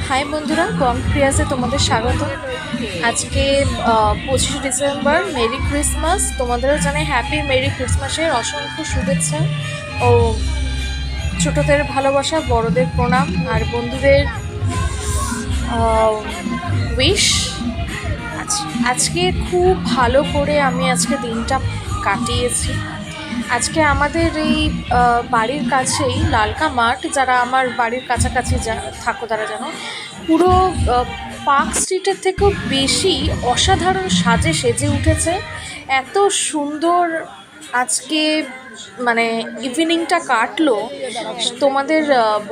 High বন্ধুরা, কম ক্রিয়াসে তোমাদের স্বাগত। আজকে 25 ডিসেম্বর, মেরি ক্রিসমাস। তোমাদেরও জানাই হ্যাপি মেরি ক্রিসমাসের অসংখ্য শুভেচ্ছা ও ছোটদের ভালোবাসা, বড়দের প্রণাম আর বন্ধুদের উইশ। আজকে খুব ভালো করে আমি আজকে দিনটা কাটিয়েছি। আজকে আমাদের এই বাড়ির কাছেই লালকা মাঠ, যারা আমার বাড়ির কাছাকাছি থাকো তারা জানো, পুরো পার্ক স্ট্রিটের থেকেও বেশি অসাধারণ সাজে সেজে উঠেছে। এত সুন্দর আজকে মানে ইভিনিংটা কাটলো, তোমাদের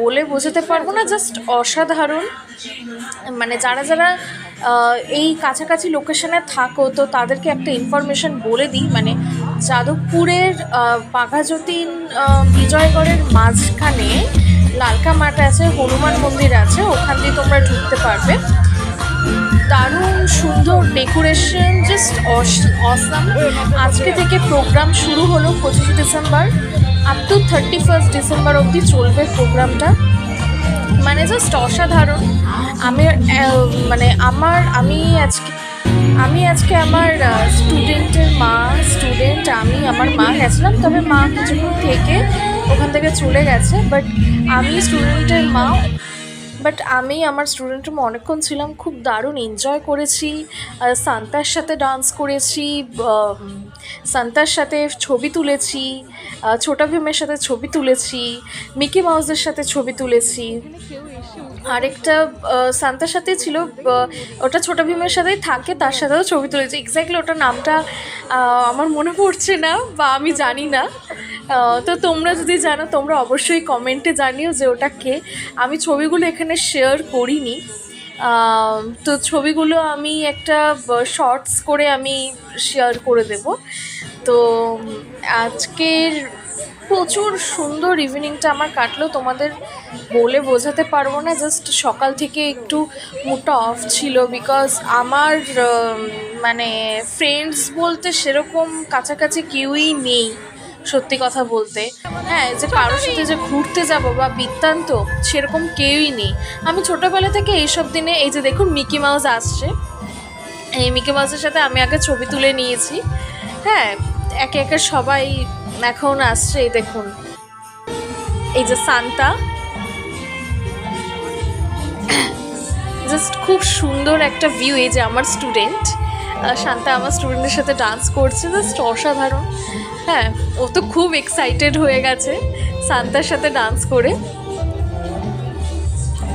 বলে বোঝাতে পারবো না, জাস্ট অসাধারণ। মানে যারা যারা এই কাছাকাছি লোকেশনে থাকো তো তাদেরকে একটা ইনফরমেশন বলে দিই। মানে যাদবপুরের বাঘাযতীন বিজয়গড়ের মাঝখানে লালকা মাঠ আছে, হনুমান মন্দির আছে, ওখান দিয়ে তোমরা ঢুকতে পারবে। দারুণ সুন্দর ডেকোরেশন, জাস্ট অসাম। আজকে থেকে প্রোগ্রাম শুরু হলো 25 ডিসেম্বর আপ টু 31 ডিসেম্বর অবধি চলবে প্রোগ্রামটা। মানে জাস্ট অসাধারণ। আমি আজকে আমার আমার মা গেছিলাম, তবে মা কিছুক্ষণ থেকে ওখান থেকে চলে গেছে। বাট আমি আমার স্টুডেন্টের মা অনেকক্ষণ ছিলাম, খুব দারুণ এনজয় করেছি। সান্তার সাথে ডান্স করেছি, সান্তার সাথে ছবি তুলেছি, ছোটা ভীমের সাথে ছবি তুলেছি, মিকি মাউসের সাথে ছবি তুলেছি। আরেকটা সান্তার সাথে ছিল, ওটা ছোটা ভীমের সাথেই থাকে, তার সাথেও ছবি তুলেছি। এক্স্যাক্টলি ওটার নামটা আমার মনে পড়ছে না বা আমি জানি না। তো তোমরা যদি জানো তোমরা অবশ্যই কমেন্টে জানিও যে ওটা কে। আমি ছবিগুলো এখানে শেয়ার করিনি, তো ছবিগুলো আমি একটা শর্টস করে আমি শেয়ার করে দেব। তো আজকের প্রচুর সুন্দর ইভিনিংটা আমার কাটলো, তোমাদের বলে বোঝাতে পারবো না। জাস্ট সকাল থেকে একটু মুডটা অফ ছিল, বিকজ আমার মানে ফ্রেন্ডস বলতে সেরকম কাছাকাছি কেউই নেই, সত্যি কথা বলতে। হ্যাঁ, যে কারোর সাথে যে ঘুরতে যাব বা বৃত্তান্ত সেরকম কেউই নেই। আমি ছোটোবেলা থেকে এইসব দিনে, এই যে দেখুন মিকি মাউস আসছে, এই মিকি মাউসের সাথে আমি আগে ছবি তুলে নিয়েছি। হ্যাঁ, একে একে সবাই এখন আসছে। এই দেখুন, এই যে সান্তা, জাস্ট খুব সুন্দর একটা ভিউ। এই যে আমার স্টুডেন্ট শান্তা আমার স্টুডেন্টের সাথে ডান্স করছে, জাস্ট অসাধারণ। হ্যাঁ, ও তো খুব এক্সাইটেড হয়ে গেছে শান্তার সাথে ডান্স করে।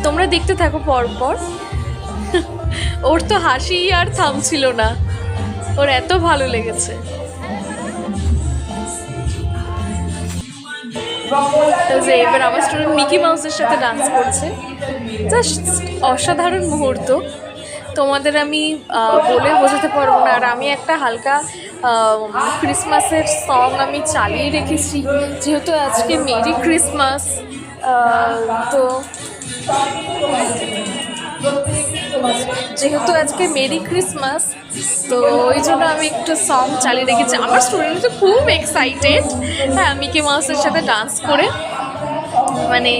তোমরা দেখতে থাকো পরপর। ওর তো হাসি আর থামছিল না, ওর এত ভালো লেগেছে। এবার আমার স্টুডেন্ট মিকি মাউসের সাথে ডান্স করছে, জাস্ট অসাধারণ মুহূর্ত। তোমাদের আমি বলে বোঝাতে পারবো না। আর আমি একটা হালকা ক্রিসমাসের সং আমি চালিয়ে রেখেছি, যেহেতু আজকে মেরি ক্রিসমাস। তো যেহেতু আজকে মেরি ক্রিসমাস, তো ওই জন্য আমি একটু সং চালিয়ে রেখেছি। আমার স্টুডেন্ট তো খুব এক্সাইটেড, হ্যাঁ, মিকি মাউসের সাথে ডান্স করে। মানে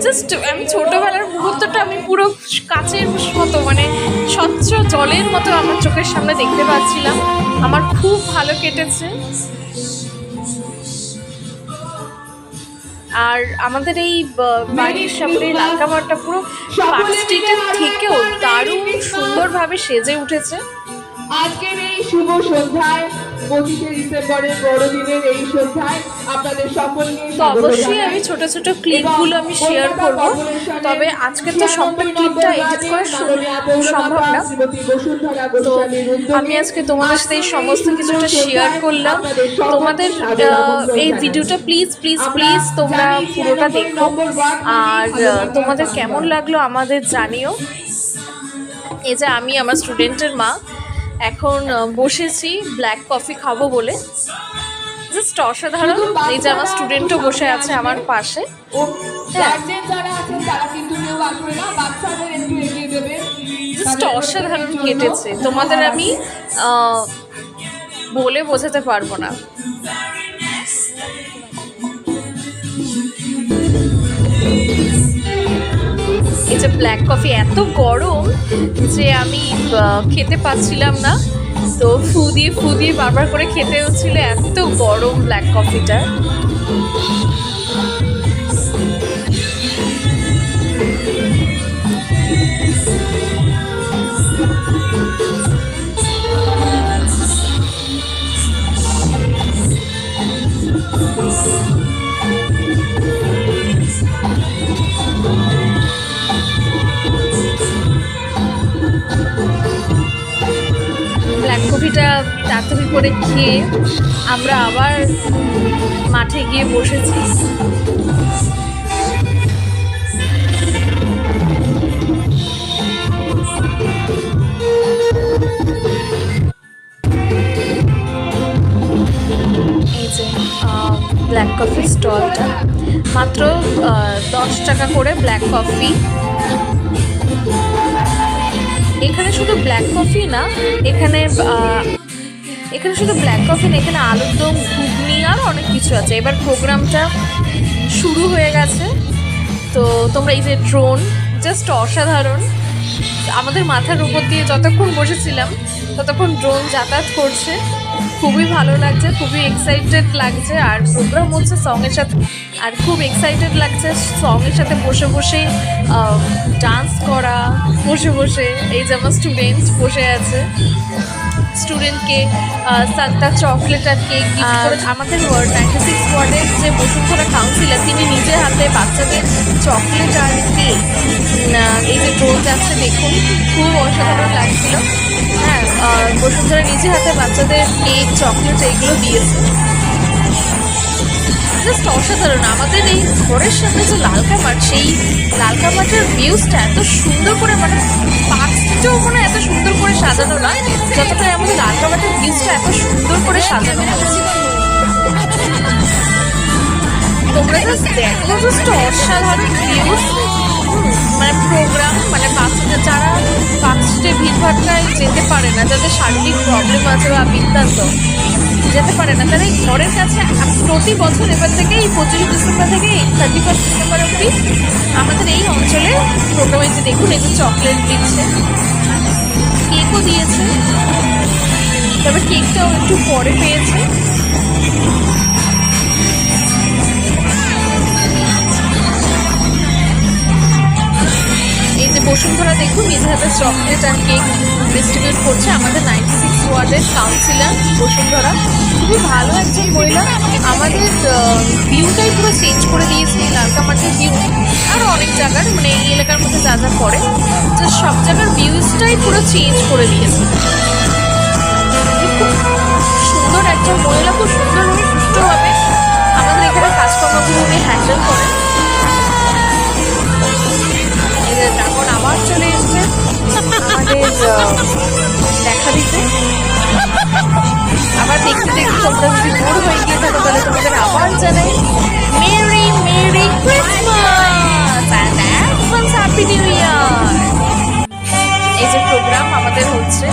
জাস্ট আমি ছোটোবেলার মুহূর্তটা আমি পুরো কাচের মতো, মানে স্বচ্ছ জলের মতো আমার চোখের সামনে দেখতে পাচ্ছিলাম। আমার খুব ভালো কেটেছে। আর আমাদের এই বাড়ির সামনে লালকা মাঠটা পুরো পার্ক স্ট্রিটের থেকেও দারুণ সুন্দরভাবে সেজে উঠেছে। আজকের এই শুভ সন্ধ্যায় 25 ডিসেম্বরের বড়দিনের এই সন্ধ্যায় আপনাদের সকলকে তো অবশ্যই আমি ছোট ছোট ক্লিপগুলো আমি শেয়ার করব, তবে আজকে তো সম্পূর্ণ ক্লিপটা এডিট করা সম্ভব না। তো আমি আজকে তোমাদের সাথে এই সমস্ত কিছুটা শেয়ার করলাম। তোমাদের এই ভিডিওটা প্লিজ প্লিজ প্লিজ তোমরা পুরোটা দেখো, আর তোমাদের কেমন লাগলো আমাদের জানিও। এই যে আমি আমার স্টুডেন্টের মা এখন বসেছি ব্ল্যাক কফি খাবো বলে, জাস্ট অসাধারণ। এই যে আমার স্টুডেন্টও বসে আছে আমার পাশে। জাস্ট অসাধারণ কেটেছে, তোমাদের আমি বলে বোঝাতে পারবো না। এই যে ব্ল্যাক কফি এত গরম যে আমি খেতে পাচ্ছিলাম না, তো ফু দিয়ে বারবার করে খেতে হচ্ছিল, এত গরম ব্ল্যাক কফিটা। ব্ল্যাক কফিটা তাড়াতাড়ি করে খেয়ে আমরা আবার মাঠে গিয়ে বসেছি। এই যে ব্ল্যাক কফি স্টলটা, মাত্র 10 টাকা করে ব্ল্যাক কফি। এখানে শুধু ব্ল্যাক কফি না, এখানে শুধু ব্ল্যাক কফি না, এখানে আলুর দম, ঘুগনি আর অনেক কিছু আছে। এবার প্রোগ্রামটা শুরু হয়ে গেছে, তো তোমরা এই যে ড্রোন, জাস্ট অসাধারণ। আমাদের মাথার উপর দিয়ে যতক্ষণ বসেছিলাম ততক্ষণ ড্রোন যাতায়াত করছে, খুবই ভালো লাগছে, খুবই এক্সাইটেড লাগছে। আর প্রোগ্রাম হচ্ছে সঙের সাথে, আর খুব এক্সাইটেড লাগছে সঙের সাথে বসে বসে ডান্স করা, বসে বসে। এই যে আমার স্টুডেন্ট বসে আছে, স্টুডেন্টকে সান্তা চকলেট আর কেক গিফট করে। আমাদের 96 ওয়ার্ডের যে বসুন্ধরা কাউন্সিলর, তিনি নিজের হাতে বাচ্চাদের চকলেট আর কেক, এই যে ড্রোন যাচ্ছে দেখুন, খুব অসাধারণ লাগছিল। হ্যাঁ, বসুন্ধরা নিজের হাতে বাচ্চাদের কেক, চকলেট এইগুলো দিয়েছে, জাস্ট অসাধারণ। আমাদের এই ঘরের সামনে যে লালকা মাঠ, সেই লালকা মাঠের ভিউজটা এত সুন্দর করে, মানে পার্ক স্ট্রিটেও মনে এত সুন্দর করে সাজানো নয় যতটা আমাদের লালকা মাঠের ভিউজটা এত সুন্দর করে সাজানো হয়েছে। তোমরা জাস্ট দেখো, জাস্ট অসাধারণ ভিউজ। মানে প্রোগ্রাম, মানে বাচ্চাদের যারা পার্ক স্ট্রিটে ভিড়ভাট্টায় যেতে পারে না, যাদের শারীরিক প্রবলেম আছে বা বৃত্তান্ত যেতে পারে না, তারা এই ঘরের কাছে প্রতি বছর এবার থেকে এই 25 ডিসেম্বর থেকে 31 ডিসেম্বর অবধি আমাদের এই অঞ্চলে প্রোগ্রামে যে দেখুন, এই যে চকলেট দিচ্ছে, কেকও দিয়েছে, তবে কেকটাও একটু পরে পেয়েছে। এই যে বসুন্ধরা দেখুন নিজের হাতে চকলেট আর কেক ডিস্ট্রিবিউট করছে আমাদের 96 ওয়ার্ডের কাউন্সিলর বসুন্ধরা। খুবই ভালো একজন মহিলা, আমাদের ভিউটাই পুরো চেঞ্জ করে দিয়েছে। লালকা মাঠের ভিউ আরও অনেক জায়গার, মানে এই এলাকার মধ্যে যা যা পড়ে, যে সব জায়গার ভিউজটাই পুরো চেঞ্জ করে দিয়েছে। খুব সুন্দর একজন মহিলা, খুব সুন্দরভাবে সুষ্ঠুভাবে আমাদের এখানে কাজকর্মগুলো উনি হ্যান্ডেল করেন। এখন আবার চলে এসছে আমাদের দেখা দিতে। আবার দেখতে দেখতে তোমরা যদি বোর হয়ে গিয়ে থাকো, তাহলে তোমাদের আবার জানাই merry merry Christmas and advance happy new year. এই যে প্রোগ্রাম আমাদের হচ্ছে,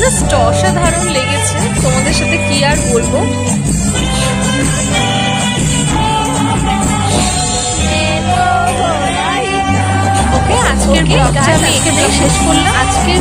জাস্ট অসাধারণ লেগেছে, তোমাদের সাথে কি আর বলবো। ওকে, আজকের ব্লগটা আমি এখানেই শেষ করলাম। আজকের